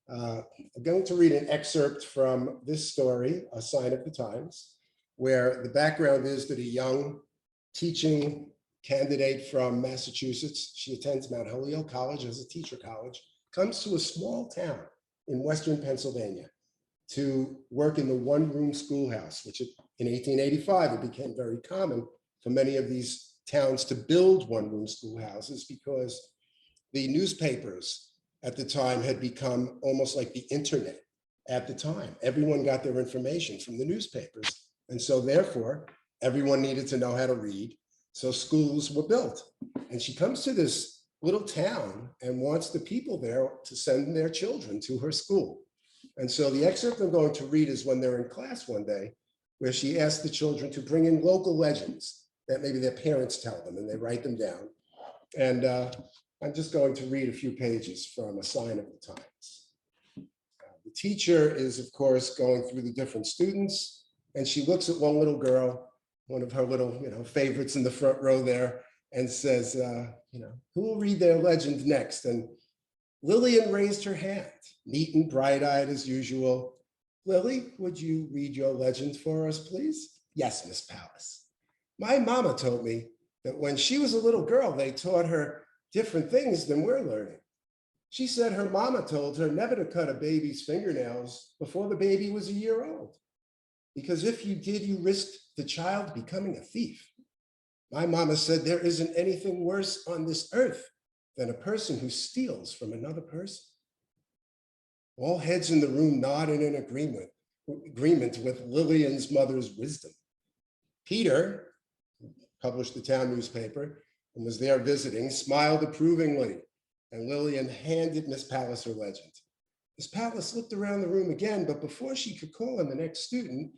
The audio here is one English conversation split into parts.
I'm going to read an excerpt from this story, A Sign of the Times, where the background is that a young teaching candidate from Massachusetts, she attends Mount Holyoke College as a teacher college, comes to a small town in Western Pennsylvania to work in the one-room schoolhouse, which in 1885, it became very common for many of these towns to build one-room schoolhouses because the newspapers at the time had become almost like the internet at the time. Everyone got their information from the newspapers. And so therefore, everyone needed to know how to read. So schools were built. And she comes to this little town and wants the people there to send their children to her school. And so the excerpt I'm going to read is when they're in class one day, where she asked the children to bring in local legends that maybe their parents tell them, and they write them down. And I'm just going to read a few pages from A Sign of the Times. The teacher is, of course, going through the different students, and she looks at one little girl, one of her little favorites in the front row there, and says, who will read their legend next? And Lillian raised her hand, neat and bright-eyed as usual. Lily, would you read your legend for us, please? Yes, Miss Pallas. My mama told me that when she was a little girl, they taught her different things than we're learning. She said her mama told her never to cut a baby's fingernails before the baby was a year old, because if you did, you risked the child becoming a thief. My mama said there isn't anything worse on this earth than a person who steals from another person. All heads in the room nodded in agreement with Lillian's mother's wisdom. Peter, who published the town newspaper and was there visiting, smiled approvingly, and Lillian handed Miss Pallas her legend. Miss Pallas looked around the room again, but before she could call on the next student,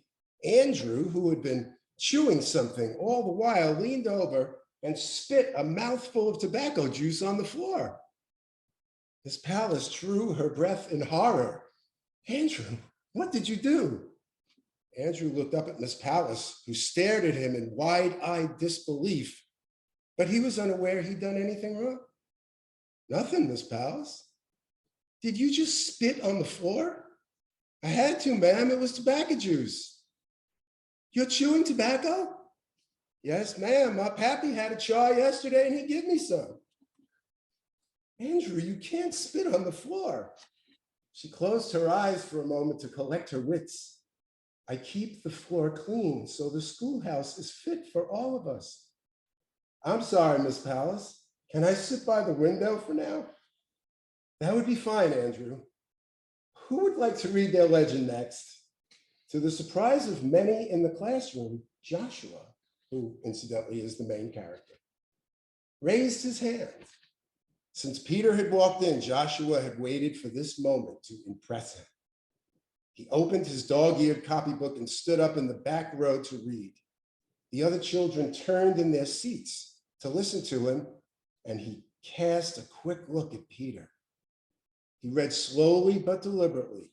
Andrew, who had been chewing something all the while, leaned over and spit a mouthful of tobacco juice on the floor. Miss Pallas drew her breath in horror. Andrew, what did you do? Andrew looked up at Miss Pallas, who stared at him in wide-eyed disbelief, but he was unaware he'd done anything wrong. Nothing, Miss Pallas. Did you just spit on the floor? I had to, ma'am. It was tobacco juice. You're chewing tobacco? Yes, ma'am. My pappy had a chaw yesterday and he gave me some. Andrew, you can't spit on the floor. She closed her eyes for a moment to collect her wits. I keep the floor clean so the schoolhouse is fit for all of us. I'm sorry, Miss Pallas. Can I sit by the window for now? That would be fine, Andrew. Who would like to read their legend next? To the surprise of many in the classroom, Joshua, who incidentally is the main character, raised his hand. Since Peter had walked in, Joshua had waited for this moment to impress him. He opened his dog-eared copybook and stood up in the back row to read. The other children turned in their seats to listen to him, and he cast a quick look at Peter. He read slowly but deliberately.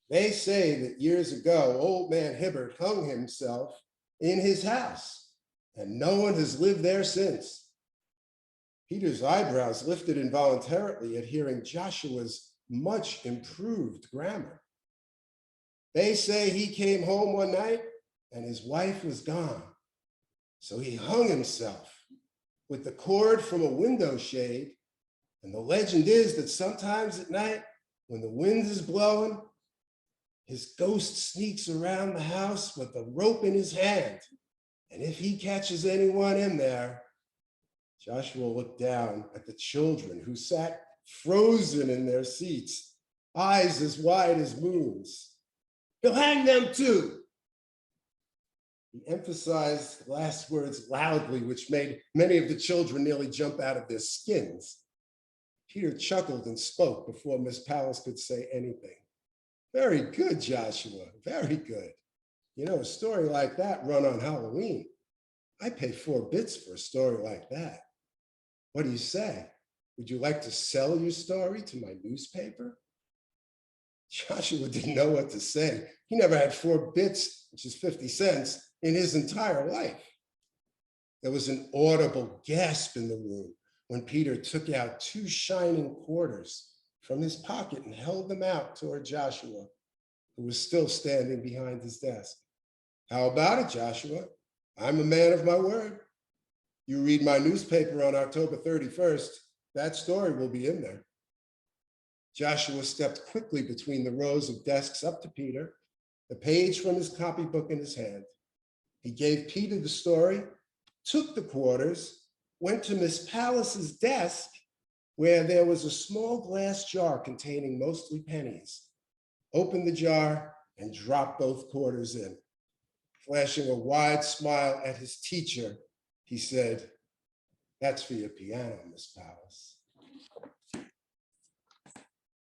They say that years ago, old man Hibbert hung himself in his house, and no one has lived there since. Peter's eyebrows lifted involuntarily at hearing Joshua's much improved grammar. They say he came home one night and his wife was gone. So he hung himself with the cord from a window shade. And the legend is that sometimes at night, when the wind is blowing, his ghost sneaks around the house with a rope in his hand. And if he catches anyone in there, Joshua looked down at the children who sat frozen in their seats, eyes as wide as moons. He'll hang them too. He emphasized the last words loudly, which made many of the children nearly jump out of their skins. Peter chuckled and spoke before Miss Pallas could say anything. Very good, Joshua, very good. You know, a story like that run on Halloween. I pay 4 bits for a story like that. What do you say? Would you like to sell your story to my newspaper? Joshua didn't know what to say. He never had 4 bits, which is 50 cents, in his entire life. There was an audible gasp in the room when Peter took out 2 shining quarters from his pocket and held them out toward Joshua, who was still standing behind his desk. How about it, Joshua? I'm a man of my word. You read my newspaper on October 31st, that story will be in there. Joshua stepped quickly between the rows of desks up to Peter, the page from his copybook in his hand. He gave Peter the story, took the quarters, went to Miss Pallas's desk, where there was a small glass jar containing mostly pennies, opened the jar and dropped both quarters in. Flashing a wide smile at his teacher, he said, "That's for your piano, Miss Pallas."